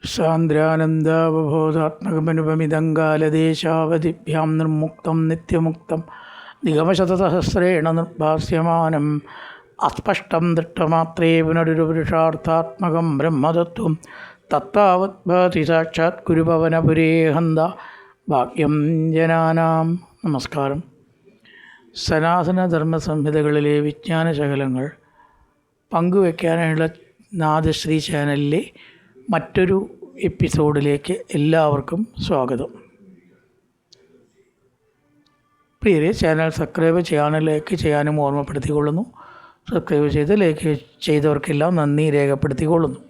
സാന്ദ്രാനന്ദാവബോധാത്മകമനുപമിതങ്കാലദേശാവധിഭ്യാം നിർമുക്തം നിത്യമുക്തം നിഗമശതസഹസ്രേണ നിർഭാസ്യമാനം അസ്പഷ്ടം ദൃഷ്ടമാത്രേ പുനരുപുരുഷാർത്ഥാത്മകം ബ്രഹ്മതത്വം തത്താവത് സാക്ഷാത് കുരുപവനപുരേ ഹന്ത ഭാഗ്യം ജനാനാം. നമസ്കാരം. സനാതനധർമ്മ സംഹിതകളിലെ വിജ്ഞാനശകലങ്ങൾ പങ്കുവയ്ക്കാനുള്ള നാദശ്രീ ചാനലിലെ മറ്റൊരു എപ്പിസോഡിലേക്ക് എല്ലാവർക്കും സ്വാഗതം. പ്രിയരെ, ചാനൽ സബ്സ്ക്രൈബ് ചെയ്യാനും ലൈക്ക് ചെയ്യാനും ഓർമ്മപ്പെടുത്തിക്കൊള്ളുന്നു. സബ്സ്ക്രൈബ് ചെയ്ത് ലൈക്ക് ചെയ്തവർക്കെല്ലാം നന്ദി രേഖപ്പെടുത്തിക്കൊള്ളുന്നു.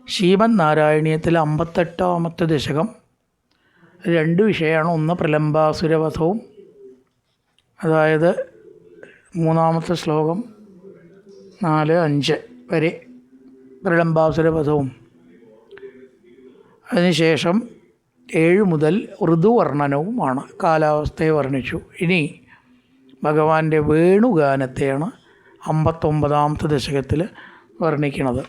ശ്രീമദ് നാരായണീയത്തിലെ 58ാമത്തെ ദശകം 2 വിഷയമാണ്. ഒന്ന് പ്രലംബാസുരവധവും, അതായത് 3ാമത്തെ ശ്ലോകം 4-5 വരെ പ്രലംബാസുരവധവും, അതിനുശേഷം 7 മുതൽ ഋതുവർണ്ണനവുമാണ്. കാലാവസ്ഥയെ വർണ്ണിച്ചു. ഇനി ഭഗവാന്റെ വേണുഗാനത്തെയാണ് 59ാമത്തെ ദശകത്തിൽ വർണ്ണിക്കുന്നത്.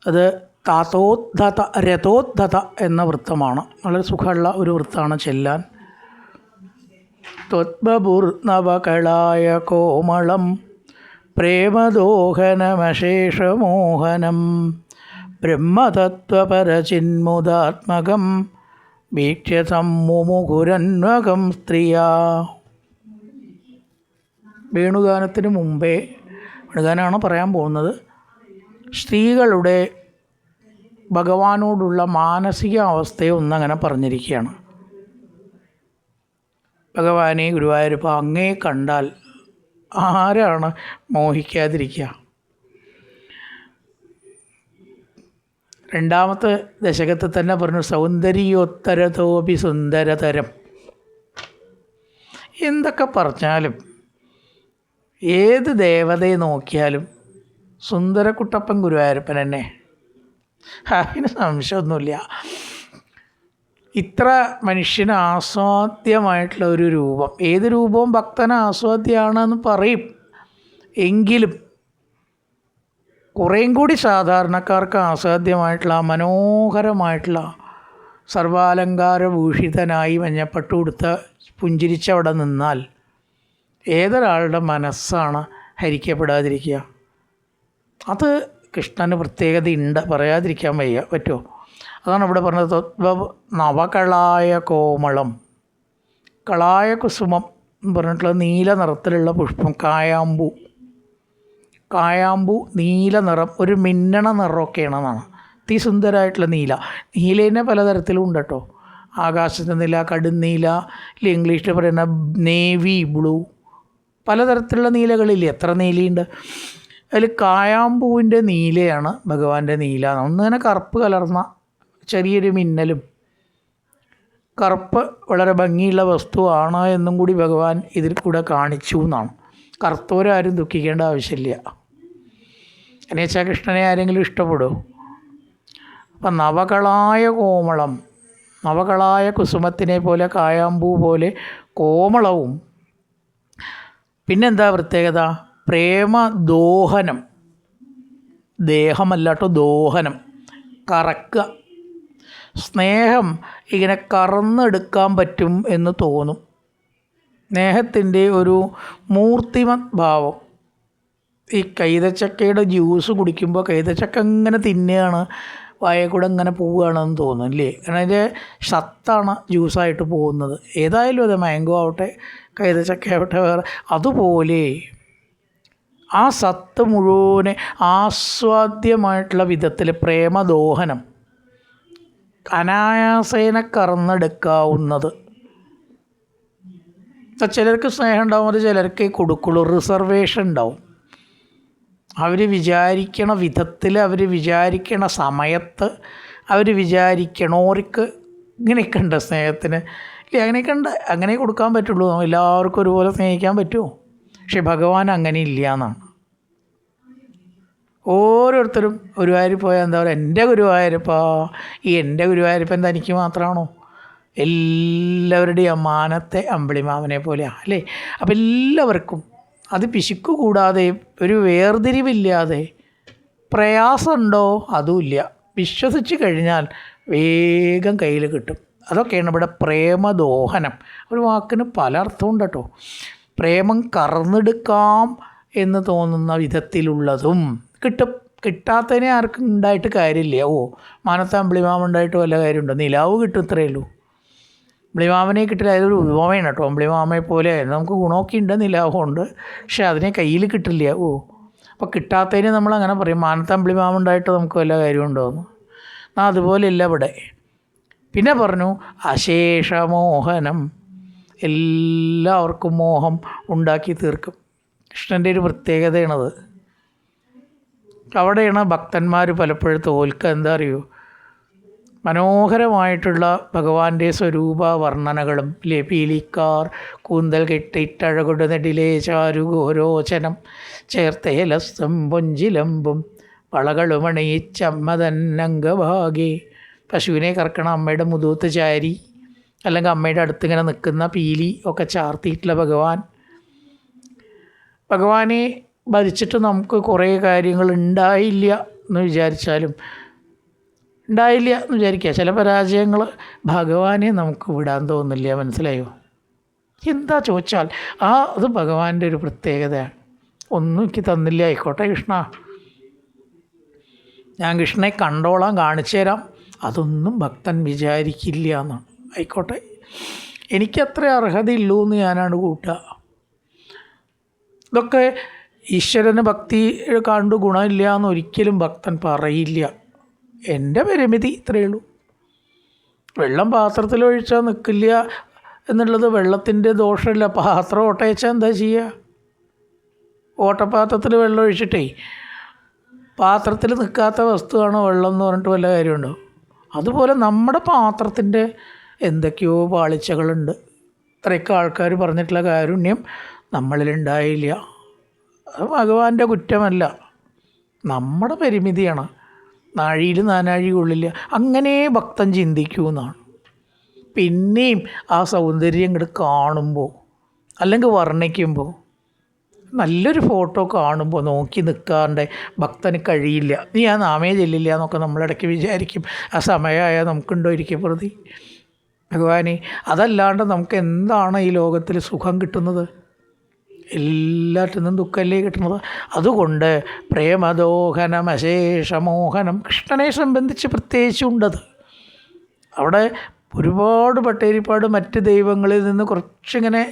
അത് താതോദ്ധത രഥോദ്ധത എന്ന വൃത്തമാണ്. വളരെ സുഖമുള്ള ഒരു വൃത്തമാണ് ചെല്ലാൻ. ത്വദ്ബഭുർനവകളായ കോമളം പ്രേമദോഹനമശേഷമോഹനം ബ്രഹ്മതത്വപരചിന്മുദാത്മകം വീക്ഷ്യ സമ്മുമുകുരന്വകം സ്ത്രീയാ. വേണുഗാനത്തിന് മുമ്പേ, വേണുഗാനമാണ് പറയാൻ പോകുന്നത്, സ്ത്രീകളുടെ ഭഗവാനോടുള്ള മാനസിക അവസ്ഥയെ ഒന്നങ്ങനെ പറഞ്ഞിരിക്കുകയാണ്. ഭഗവാനെ, ഗുരുവായൂരപ്പ, അങ്ങേ കണ്ടാൽ ആരാണ് മോഹിക്കാതിരിക്കുക? 2ാമത്തെ ദശകത്തിൽ തന്നെ പറഞ്ഞു, സൗന്ദര്യോത്തരതോപി സുന്ദരതരം. എന്തൊക്കെ പറഞ്ഞാലും ഏത് ദേവതയെ നോക്കിയാലും സുന്ദരക്കുട്ടപ്പൻ ഗുരുവായൂരപ്പൻ തന്നെ, അതിന് സംശയമൊന്നുമില്ല. ഇത്ര മനുഷ്യന് ആസ്വാദ്യമായിട്ടുള്ള ഒരു രൂപം, ഏത് രൂപവും ഭക്തന് ആസ്വാദ്യമാണെന്ന് പറയും. എങ്കിലും കുറേയും കൂടി സാധാരണക്കാർക്ക് ആസ്വാദ്യമായിട്ടുള്ള മനോഹരമായിട്ടുള്ള സർവാലങ്കാരഭൂഷിതനായി മഞ്ഞപ്പട്ടു കൊടുത്ത് പുഞ്ചിരിച്ചവിടെ നിന്നാൽ ഏതൊരാളുടെ മനസ്സാണ് ഹരിക്കപ്പെടാതിരിക്കുക? അത് കൃഷ്ണന് പ്രത്യേകതയുണ്ട്, പറയാതിരിക്കാൻ പറ്റുമോ? അതാണ് ഇവിടെ പറഞ്ഞത്. നവകളായ കോമളം, കളായ കുസുമം എന്ന് പറഞ്ഞിട്ടുള്ള നീല നിറത്തിലുള്ള പുഷ്പം, കായാമ്പൂ നീല നിറം, ഒരു മിന്നണ നിറമൊക്കെയാണെന്നാണ്. അതിസുന്ദരമായിട്ടുള്ള നീല തന്നെ പലതരത്തിലും ഉണ്ട് കേട്ടോ. ആകാശത്തെ നീല, കടുന്നീല, ഇല്ല ഇംഗ്ലീഷിൽ പറയുന്ന നേവി ബ്ലൂ, പലതരത്തിലുള്ള നീലകളില്ലേ, എത്ര നീലയുണ്ട്. അതിൽ കായാമ്പൂവിൻ്റെ നീലയാണ് ഭഗവാന്റെ നീല. ഒന്നിങ്ങനെ കറുപ്പ് കലർന്ന ചെറിയൊരു മിന്നലും, കറുപ്പ് വളരെ ഭംഗിയുള്ള വസ്തുവാണ് എന്നും കൂടി ഭഗവാൻ ഇതിൽ കൂടെ കാണിച്ചു എന്നാണ്. കറുത്തവരാരും ദുഃഖിക്കേണ്ട ആവശ്യമില്ല. എന്നുവെച്ചാൽ കൃഷ്ണനെ ആരെങ്കിലും ഇഷ്ടപ്പെടുമോ? അപ്പം നവകളായ കോമളം, നവകളായ കുസുമത്തിനെ പോലെ, കായാമ്പൂ പോലെ കോമളവും. പിന്നെന്താ പ്രത്യേകത? പ്രേമദോഹനം, ദേഹമല്ലാട്ടോ ദോഹനം, കറക്കുക. സ്നേഹം ഇങ്ങനെ കറന്നെടുക്കാൻ പറ്റും എന്ന് തോന്നും. സ്നേഹത്തിൻ്റെ ഒരു മൂർത്തിമത് ഭാവം. ഈ കൈതച്ചക്കയുടെ ജ്യൂസ് കുടിക്കുമ്പോൾ കൈതച്ചക്ക ഇങ്ങനെ തിന്നുകയാണ്, വായയിൽ കൂടെ ഇങ്ങനെ പോവുകയാണെന്ന് തോന്നുന്നില്ലേ? കാരണം അതിൻ്റെ സത്താണ് ജ്യൂസായിട്ട് പോകുന്നത്. ഏതായാലും അത് മാംഗോ ആവട്ടെ, കൈതച്ചക്ക ആവട്ടെ, വേറെ അതുപോലെ ആ സത്ത് മുഴുവനെ ആസ്വാദ്യമായിട്ടുള്ള വിധത്തിൽ പ്രേമദോഹനം, അനായാസേന കറന്നെടുക്കാവുന്നത്. ചിലർക്ക് സ്നേഹം ഉണ്ടാവും, അത് ചിലർക്ക് കൊടുക്കുള്ളൂ. റിസർവേഷൻ ഉണ്ടാവും. അവർ വിചാരിക്കണ വിധത്തിൽ, അവർ വിചാരിക്കണ സമയത്ത്, അവർ വിചാരിക്കണോർക്ക് ഇങ്ങനെയൊക്കെ ഉണ്ട് സ്നേഹത്തിന്. ഇല്ല, അങ്ങനെയൊക്കെ ഉണ്ട്, അങ്ങനെ കൊടുക്കാൻ പറ്റുള്ളൂ. എല്ലാവർക്കും ഒരുപോലെ സ്നേഹിക്കാൻ പറ്റുമോ? പക്ഷെ ഭഗവാൻ അങ്ങനെ ഇല്ല എന്നാണ്. ഓരോരുത്തരും ഗുരുവായൂർ പോയാൽ എന്താ പറയുക, എൻ്റെ ഗുരുവായൂരപ്പാ, ഈ എൻ്റെ ഗുരുവായൂരപ്പൻ തനിക്ക് മാത്രമാണോ? എല്ലാവരുടെയും മാനത്തെ അമ്പിളിമാമനെ പോലെയാണ് അല്ലേ? അപ്പം എല്ലാവർക്കും അത് പിശുക്ക് കൂടാതെ, ഒരു വേർതിരിവില്ലാതെ, പ്രയാസമുണ്ടോ? അതുമില്ല. വിശ്വസിച്ച് കഴിഞ്ഞാൽ വേഗം കയ്യിൽ കിട്ടും. അതൊക്കെയാണ് ഇവിടെ പ്രേമദോഹനം. ഒരു വാക്കിന് പല അർത്ഥമുണ്ട് കേട്ടോ. പ്രേമം കറന്നെടുക്കാം എന്ന് തോന്നുന്ന വിധത്തിലുള്ളതും കിട്ടും. കിട്ടാത്തതിനെ ആർക്കും ഉണ്ടായിട്ട് കാര്യമില്ല. മാനത്ത് അമ്പിളിമാമ ഉണ്ടായിട്ട് വല്ല കാര്യമുണ്ടോ? നിലാവ് കിട്ടും, ഇത്രയേ ഉള്ളൂ. അമ്പിളിമാമനെ കിട്ടില്ല, അതൊരു ഉപമയാണ് കേട്ടോ. അമ്പിളിമാമയെ പോലെ നമുക്ക് ഗുണമൊക്കെ ഉണ്ട്, നിലാവുമുണ്ട്, പക്ഷെ അതിനെ കയ്യിൽ കിട്ടില്ല. അപ്പോൾ കിട്ടാത്തതിന് നമ്മളങ്ങനെ പറയും, മാനത്ത് അമ്പിളിമാമ ഉണ്ടായിട്ട് നമുക്ക് വല്ല കാര്യമുണ്ടോ എന്ന്. എന്നാൽ അതുപോലെയല്ല ഇവിടെ. പിന്നെ പറഞ്ഞു അശേഷമോഹനം, എല്ലാവർക്കും മോഹം ഉണ്ടാക്കി തീർക്കും. കൃഷ്ണൻ്റെ ഒരു പ്രത്യേകതയാണത്. അവിടെയാണ് ഭക്തന്മാർ പലപ്പോഴും തോൽക്കുക. എന്താ അറിയൂ, മനോഹരമായിട്ടുള്ള ഭഗവാന്റെ സ്വരൂപ വർണ്ണനകളും പീലിക്കാർ കൂന്തൽ കെട്ടിട്ടഴകൊടു നെടിലേ ചാരുഘോരോചനം ചേർത്തേലസ്തും പൊഞ്ചിലമ്പും വളകളുമണിയിച്ചമ്മതന്നംഗഭാഗേ. പശുവിനെ കറക്കണ അമ്മയുടെ മുതുകത്ത് ചാരി അല്ലെങ്കിൽ അമ്മയുടെ അടുത്തിങ്ങനെ നിൽക്കുന്ന പീലി ഒക്കെ ചാർത്തിയിട്ടുള്ള ഭഗവാനെ ഭജിച്ചിട്ട് നമുക്ക് കുറേ കാര്യങ്ങൾ ഉണ്ടായില്ല എന്ന് വിചാരിച്ചാലും ഉണ്ടായില്ല എന്ന് വിചാരിക്കുക. ചില പരാജയങ്ങൾ ഭഗവാനെ നമുക്ക് വിടാൻ തോന്നില്ല. മനസ്സിലായോ? എന്താ ചോദിച്ചാൽ അത് ഭഗവാന്റെ ഒരു പ്രത്യേകതയാണ്. ഒന്നും എനിക്ക് തന്നില്ല, ആയിക്കോട്ടെ കൃഷ്ണ, ഞാൻ കൃഷ്ണനെ കണ്ടോളാം, കാണിച്ചു തരാം, അതൊന്നും ഭക്തൻ വിചാരിക്കില്ല എന്നാണ്. ആയിക്കോട്ടെ, എനിക്കത്ര അർഹതയുള്ളൂ എന്ന് ഞാനാണ് കൂട്ടുക. ഇതൊക്കെ ഈശ്വരന് ഭക്തി കണ്ടു ഗുണമില്ല എന്ന് ഒരിക്കലും ഭക്തൻ പറയില്ല. എൻ്റെ പരിമിതി ഇത്രയേ ഉള്ളൂ. വെള്ളം പാത്രത്തിലൊഴിച്ചാൽ നിൽക്കില്ല എന്നുള്ളത് വെള്ളത്തിൻ്റെ ദോഷമില്ല. പാത്രം ഓട്ടയച്ചാൽ എന്താ ചെയ്യുക? ഓട്ടപാത്രത്തിൽ വെള്ളം ഒഴിച്ചിട്ടേ പാത്രത്തിൽ നിൽക്കാത്ത വസ്തുവാണോ വെള്ളം എന്ന് പറഞ്ഞിട്ട് വല്ല കാര്യമുണ്ടോ? അതുപോലെ നമ്മുടെ പാത്രത്തിൻ്റെ എന്തൊക്കെയോ പാളിച്ചകളുണ്ട്. ഇത്രയൊക്കെ ആൾക്കാർ പറഞ്ഞിട്ടുള്ള കാരുണ്യം നമ്മളിലുണ്ടായില്ല. അത് ഭഗവാന്റെ കുറ്റമല്ല, നമ്മുടെ പരിമിതിയാണ്. നാഴിയിൽ നാനാഴി കൊള്ളില്ല, അങ്ങനെ ഭക്തൻ ചിന്തിക്കൂ എന്നാണ്. പിന്നെയും ആ സൗന്ദര്യം ഇങ്ങോട്ട് കാണുമ്പോൾ അല്ലെങ്കിൽ വർണ്ണിക്കുമ്പോൾ, നല്ലൊരു ഫോട്ടോ കാണുമ്പോൾ നോക്കി നിൽക്കാണ്ട് ഭക്തന് കഴിയില്ല. നീ ആ നാമേ ചെല്ലില്ല എന്നൊക്കെ നമ്മളിടയ്ക്ക് വിചാരിക്കും. ആ സമയമായാൽ നമുക്കുണ്ടോ ഇരിക്കുക പ്രതി ഭഗവാനെ? അതല്ലാണ്ട് നമുക്ക് എന്താണ് ഈ ലോകത്തിൽ സുഖം കിട്ടുന്നത്? എല്ലാറ്റിൽ നിന്നും ദുഃഖമല്ലേ കിട്ടുന്നത്. അതുകൊണ്ട് പ്രേമദോഹനം അശേഷമോഹനം കൃഷ്ണനെ സംബന്ധിച്ച് പ്രത്യേകിച്ചുണ്ടത്. അവിടെ ഒരുപാട് പട്ടേരിപ്പാട് മറ്റ് ദൈവങ്ങളിൽ നിന്ന് കുറച്ചിങ്ങനെ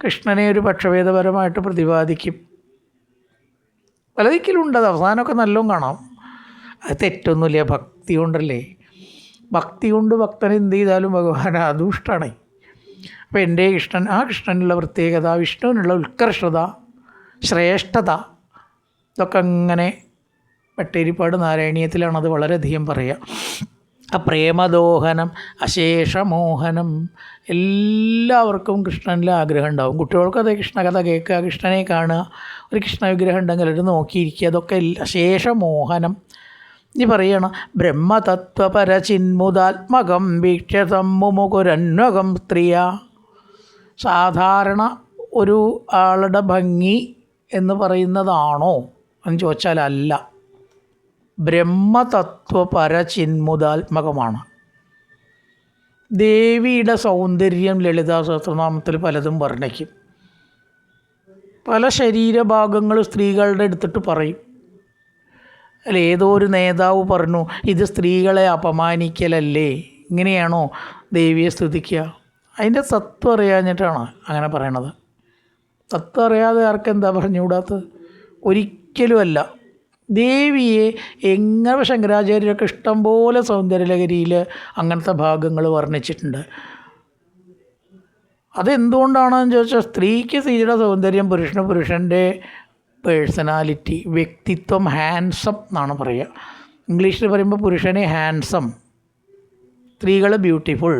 കൃഷ്ണനെ ഒരു പക്ഷഭേദപരമായിട്ട് പ്രതിപാദിക്കും. പലതിക്കലുണ്ടത്. അവസാനമൊക്കെ നല്ലോണം കാണാം. അത് തെറ്റൊന്നുമില്ല, ഭക്തി കൊണ്ടല്ലേ. ഭക്തി കൊണ്ട് ഭക്തൻ എന്ത് ചെയ്താലും ഭഗവാൻ അതുഷ്ടാണ്. അപ്പോൾ എൻ്റെ കൃഷ്ണൻ, ആ കൃഷ്ണനുള്ള പ്രത്യേകത, വിഷ്ണുവിനുള്ള ഉത്കർഷത, ശ്രേഷ്ഠത, ഇതൊക്കെ അങ്ങനെ പട്ടേരിപ്പാട് നാരായണീയത്തിലാണ് അത് വളരെയധികം പറയുക. ആ പ്രേമദോഹനം അശേഷമോഹനം, എല്ലാവർക്കും കൃഷ്ണനിൽ ആഗ്രഹം ഉണ്ടാവും. കുട്ടികൾക്ക് അതേ കൃഷ്ണകഥ കേൾക്കുക, കൃഷ്ണനെ കാണുക, ഒരു കൃഷ്ണ വിഗ്രഹം ഉണ്ടെങ്കിൽ അത് നോക്കിയിരിക്കുക, അതൊക്കെ അശേഷമോഹനം. ഇനി പറയണം ബ്രഹ്മതത്വപരചിന്മുദാത്മകം വീക്ഷതം മുമുകുരന്വകം സ്ത്രീയ. സാധാരണ ഒരു ആളുടെ ഭംഗി എന്ന് പറയുന്നതാണോ എന്ന് ചോദിച്ചാൽ അല്ല. ബ്രഹ്മതത്വപരചിന്മുദാത്മകമാണ്. ദേവിയുടെ സൗന്ദര്യം ലളിതാ സഹസ്രനാമത്തിൽ പലതും വർണ്ണിക്കും. പല ശരീരഭാഗങ്ങൾ സ്ത്രീകളുടെ എടുത്തിട്ട് പറയും. അല്ല, ഏതോ ഒരു നേതാവ് പറഞ്ഞു, ഇത് സ്ത്രീകളെ അപമാനിക്കലല്ലേ, ഇങ്ങനെയാണോ ദേവിയെ സ്തുതിക്കുക? അതിൻ്റെ തത്വം അറിയാഞ്ഞിട്ടാണ് അങ്ങനെ പറയണത്. തത്വം അറിയാതെ ആർക്കെന്താ പറഞ്ഞുകൂടാത്തത്? ഒരിക്കലുമല്ല. ദേവിയെ എങ്ങനെ ശങ്കരാചാര്യരൊക്കെ ഇഷ്ടം പോലെ സൗന്ദര്യലഹരിയിൽ അങ്ങനത്തെ ഭാഗങ്ങൾ വർണ്ണിച്ചിട്ടുണ്ട്. അതെന്തുകൊണ്ടാണെന്ന് ചോദിച്ചാൽ, സ്ത്രീക്ക് സ്ത്രീയുടെ സൗന്ദര്യം, പുരുഷന് പുരുഷൻ്റെ പേഴ്സണാലിറ്റി, വ്യക്തിത്വം, ഹാൻസം എന്നാണ് പറയുക. ഇംഗ്ലീഷിൽ പറയുമ്പോൾ പുരുഷനെ ഹാൻസം, സ്ത്രീകൾ ബ്യൂട്ടിഫുൾ.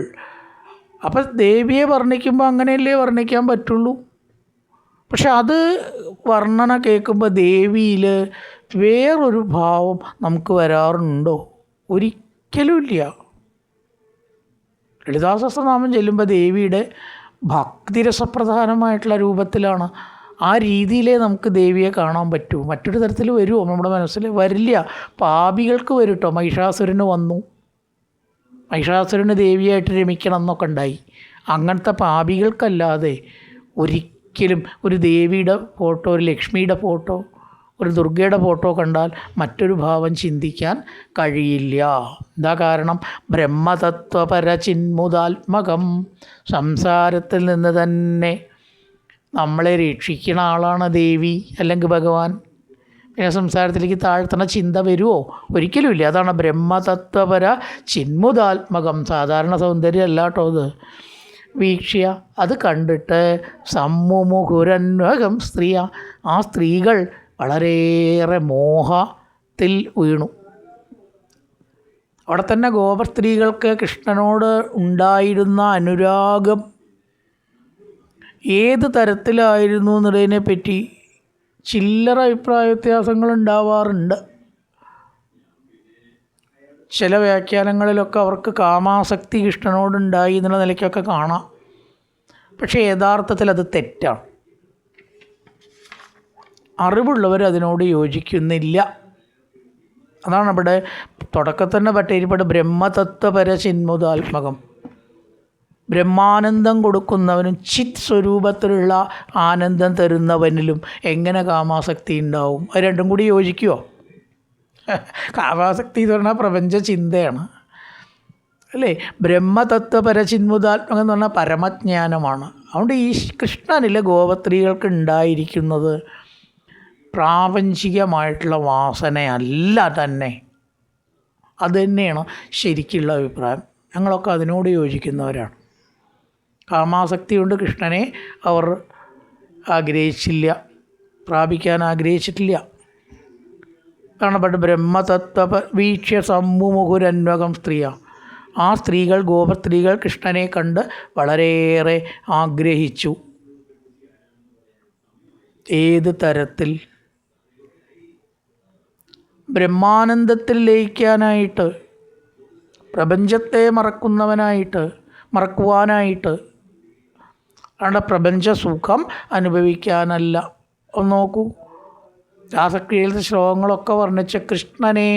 അപ്പം ദേവിയെ വർണ്ണിക്കുമ്പോൾ അങ്ങനെയല്ലേ വർണ്ണിക്കാൻ പറ്റുള്ളൂ. പക്ഷെ അത് വർണ്ണന കേൾക്കുമ്പോൾ ദേവിയിൽ വേറൊരു ഭാവം നമുക്ക് വരാറുണ്ടോ? ഒരിക്കലുമില്ല. ലളിതാ സഹസ്രനാമം ചെല്ലുമ്പോൾ ദേവിയുടെ ഭക്തിരസപ്രധാനമായിട്ടുള്ള രൂപത്തിലാണ് ആ രീതിയിലേ നമുക്ക് ദേവിയെ കാണാൻ പറ്റൂ. മറ്റൊരു തരത്തിൽ വരുമോ നമ്മുടെ മനസ്സിൽ? വരില്ല. പാപികൾക്ക് വരും കേട്ടോ. മഹിഷാസുരന് വന്നു, മഹിഷാസുരന് ദേവിയായിട്ട് രമിക്കണം എന്നൊക്കെ ഉണ്ടായി. അങ്ങനത്തെ പാപികൾക്കല്ലാതെ ഒരിക്കലും ഒരു ദേവിയുടെ ഫോട്ടോ, ഒരു ലക്ഷ്മിയുടെ ഫോട്ടോ, ഒരു ദുർഗയുടെ ഫോട്ടോ കണ്ടാൽ മറ്റൊരു ഭാവം ചിന്തിക്കാൻ കഴിയില്ല. എന്താ കാരണം? ബ്രഹ്മതത്വപര ചിന്മുദാത്മകം, സംസാരത്തിൽ നിന്ന് തന്നെ നമ്മളെ രക്ഷിക്കുന്ന ആളാണ് ദേവി അല്ലെങ്കിൽ ഭഗവാൻ. പിന്നെ സംസാരത്തിലേക്ക് താഴ്ത്തണ ചിന്ത വരുമോ? ഒരിക്കലുമില്ല. അതാണ് ബ്രഹ്മതത്വപര ചിന്മുദാത്മകം. സാധാരണ സൗന്ദര്യമല്ല കേട്ടോ അത്. വീക്ഷ്യ, അത് കണ്ടിട്ട് സമ്മുമുഖുരന്വകം സ്ത്രീ, ആ സ്ത്രീകൾ വളരെയേറെ മോഹത്തിൽ വീണു. അവിടെ തന്നെ ഗോപസ്ത്രീകൾക്ക് കൃഷ്ണനോട് ഉണ്ടായിരുന്ന അനുരാഗം ഏത് തരത്തിലായിരുന്നു എന്നതിനെ പറ്റി ചില്ലറ അഭിപ്രായ വ്യത്യാസങ്ങൾ ഉണ്ടാവാറുണ്ട്. ചില വ്യാഖ്യാനങ്ങളിലൊക്കെ അവർക്ക് കാമാസക്തി കൃഷ്ണനോടുണ്ടായി എന്നുള്ള നിലയ്ക്കൊക്കെ കാണാം. പക്ഷേ യഥാർത്ഥത്തിൽ അത് തെറ്റാണ്. അറിവുള്ളവർ അതിനോട് യോജിക്കുന്നില്ല. അതാണ് ഇവിടെ തുടക്കത്തിൽ തന്നെ പട്ടേരിപ്പാട് ബ്രഹ്മതത്വപര ചിന്മുദാത്മകം. ബ്രഹ്മാനന്ദം കൊടുക്കുന്നവനും ചിത് സ്വരൂപത്തിലുള്ള ആനന്ദം തരുന്നവനിലും എങ്ങനെ കാമാസക്തി ഉണ്ടാവും? അത് രണ്ടും കൂടി യോജിക്കുമോ? കാമാസക്തി എന്ന് പറഞ്ഞാൽ പ്രപഞ്ച ചിന്തയാണ് അല്ലേ? ബ്രഹ്മതത്വപര ചിന്മുദാത്മകം എന്ന് പറഞ്ഞാൽ പരമജ്ഞാനമാണ്. അതുകൊണ്ട് ഈ കൃഷ്ണനിലെ ഗോപസ്ത്രീകൾക്ക് ഉണ്ടായിരിക്കുന്നത് പ്രാപഞ്ചികമായിട്ടുള്ള വാസനയല്ല തന്നെ. അതുതന്നെയാണ് ശരിക്കുള്ള അഭിപ്രായം. ഞങ്ങളൊക്കെ അതിനോട് യോജിക്കുന്നവരാണ്. കാമാസക്തി കൊണ്ട് കൃഷ്ണനെ അവർ ആഗ്രഹിച്ചില്ല, പ്രാപിക്കാൻ ആഗ്രഹിച്ചിട്ടില്ല. കാണപ്പെട്ട് ബ്രഹ്മതത്വ വീക്ഷ്യ സമ്മുമുഖുരന്വകം സ്ത്രീയ, ആ സ്ത്രീകൾ, ഗോപസ്ത്രീകൾ കൃഷ്ണനെ കണ്ട് വളരെയേറെ ആഗ്രഹിച്ചു. ഏത് തരത്തിൽ? ബ്രഹ്മാനന്ദത്തിൽ ലയിക്കാനായിട്ട്, പ്രപഞ്ചത്തെ മറക്കുവാനായിട്ട്, അവിടെ പ്രപഞ്ച സുഖം അനുഭവിക്കാനല്ല. ഒന്ന് നോക്കൂ, രാസക്രിയയിലത്തെ ശ്ലോകങ്ങളൊക്കെ വർണ്ണിച്ച കൃഷ്ണനെ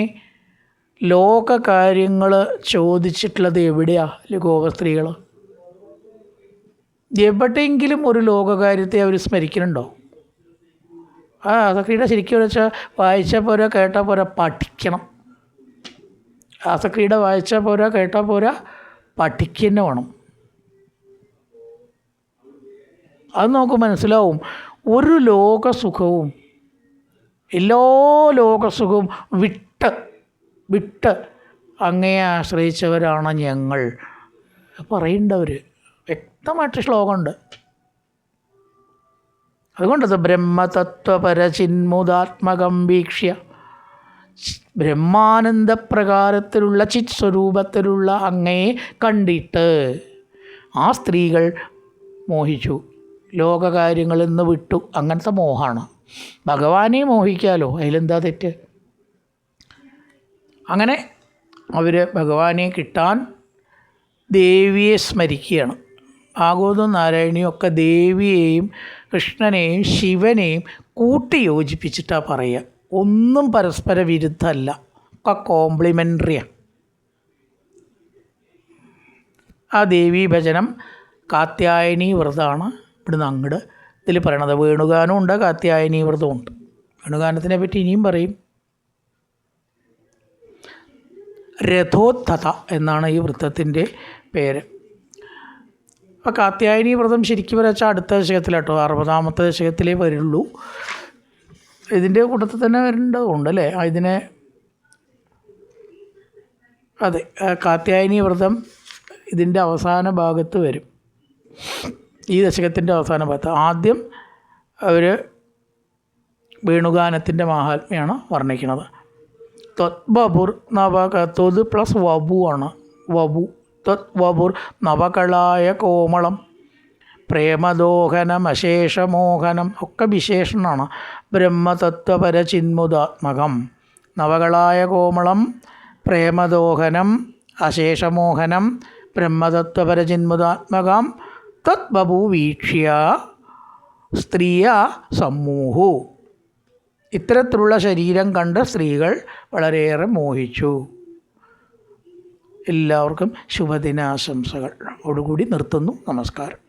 ലോകകാര്യങ്ങൾ ചോദിച്ചിട്ടുള്ളത് എവിടെയാണ്? ഗോപസ്ത്രീകൾ എവിടെയെങ്കിലും ഒരു ലോകകാര്യത്തെ അവർ സ്മരിക്കുന്നുണ്ടോ? രാസക്രിയുടെ ശരിക്കും വെച്ചാൽ വായിച്ചാൽ പോരാ, കേട്ടാൽ പോരാ, പഠിക്കണം. രാസക്രിയുടെ വായിച്ചാൽ പോരാ, കേട്ടാൽ പോരാ, പഠിക്കുക വേണം. അത് നമുക്ക് മനസ്സിലാവും. ഒരു ലോകസുഖവും, എല്ലാ ലോകസുഖവും വിട്ട് അങ്ങയെ ആശ്രയിച്ചവരാണ് ഞങ്ങൾ പറയേണ്ടവർ. വ്യക്തമായിട്ട് ശ്ലോകമുണ്ട്. അതുകൊണ്ടത് ബ്രഹ്മതത്വപര ചിന്മുദാത്മകം വീക്ഷ്യ, ബ്രഹ്മാനന്ദപ്രകാരത്തിലുള്ള ചിത് സ്വരൂപത്തിലുള്ള അങ്ങയെ കണ്ടിട്ട് ആ സ്ത്രീകൾ മോഹിച്ചു, ലോകകാര്യങ്ങളിൽ നിന്ന് വിട്ടു. അങ്ങനത്തെ മോഹമാണ്. ഭഗവാനെ മോഹിക്കാമല്ലോ, അതിലെന്താ തെറ്റ്? അങ്ങനെ അവർ ഭഗവാനെ കിട്ടാൻ ദേവിയെ സ്മരിക്കുകയാണ്. ഭാഗവതവും നാരായണിയും ഒക്കെ ദേവിയെയും കൃഷ്ണനെയും ശിവനെയും കൂട്ടി യോജിപ്പിച്ചിട്ടാണ് പറയുക. ഒന്നും പരസ്പര വിരുദ്ധമല്ല, ഒക്കെ കോംപ്ലിമെൻ്ററിയാണ്. ആ ദേവീ ഭജനം കാത്യായനി വ്രതമാണ്. ഇവിടുന്ന് അങ്ങോട്ട് ഇതിൽ പറയണത് വേണുഗാനം ഉണ്ട്, കാത്യായനി വ്രതമുണ്ട്. വേണുഗാനത്തിനെ പറ്റി ഇനിയും പറയും. രഥോത്ഥത എന്നാണ് ഈ വൃത്തത്തിൻ്റെ പേര്. അപ്പോൾ കാത്യായനി വ്രതം ശരിക്കും വരച്ചാൽ അടുത്ത ദശകത്തിലാട്ടോ, 60ാമത്തെ ദശകത്തിലേ വരുള്ളൂ. ഇതിൻ്റെ കൂട്ടത്തിൽ തന്നെ വരേണ്ടതുണ്ട് അല്ലേ? ഇതിനെ അതെ, കാത്യായനി വ്രതം ഇതിൻ്റെ അവസാന ഭാഗത്ത് വരും. ഈ ദശകത്തിൻ്റെ അവസാന ഭാഗത്ത് ആദ്യം അവർ വേണുഗാനത്തിൻ്റെ മാഹാത്മ്യമാണ് വർണ്ണിക്കുന്നത്. ത്വത്ബപുർ തൊത് പ്ലസ് വബു ആണ്. വബു ത്വത്ബപുർ നവകളായ കോമളം പ്രേമദോഹനം അശേഷമോഹനം ഒക്കെ വിശേഷണമാണ്. ബ്രഹ്മതത്വപര ചിന്മുദാത്മകം നവകളായ കോമളം പ്രേമദോഹനം അശേഷമോഹനം ബ്രഹ്മതത്വപര ചിന്മുദാത്മകം തത് ബഭൂ വീക്ഷ്യ സ്ത്രീയ സമൂഹു. ഇത്തരത്തിലുള്ള ശരീരം കണ്ട് സ്ത്രീകൾ വളരെയേറെ മോഹിച്ചു. എല്ലാവർക്കും ശുഭദിനാശംസകൾ ഓടുകൂടി നിർത്തുന്നു. നമസ്കാരം.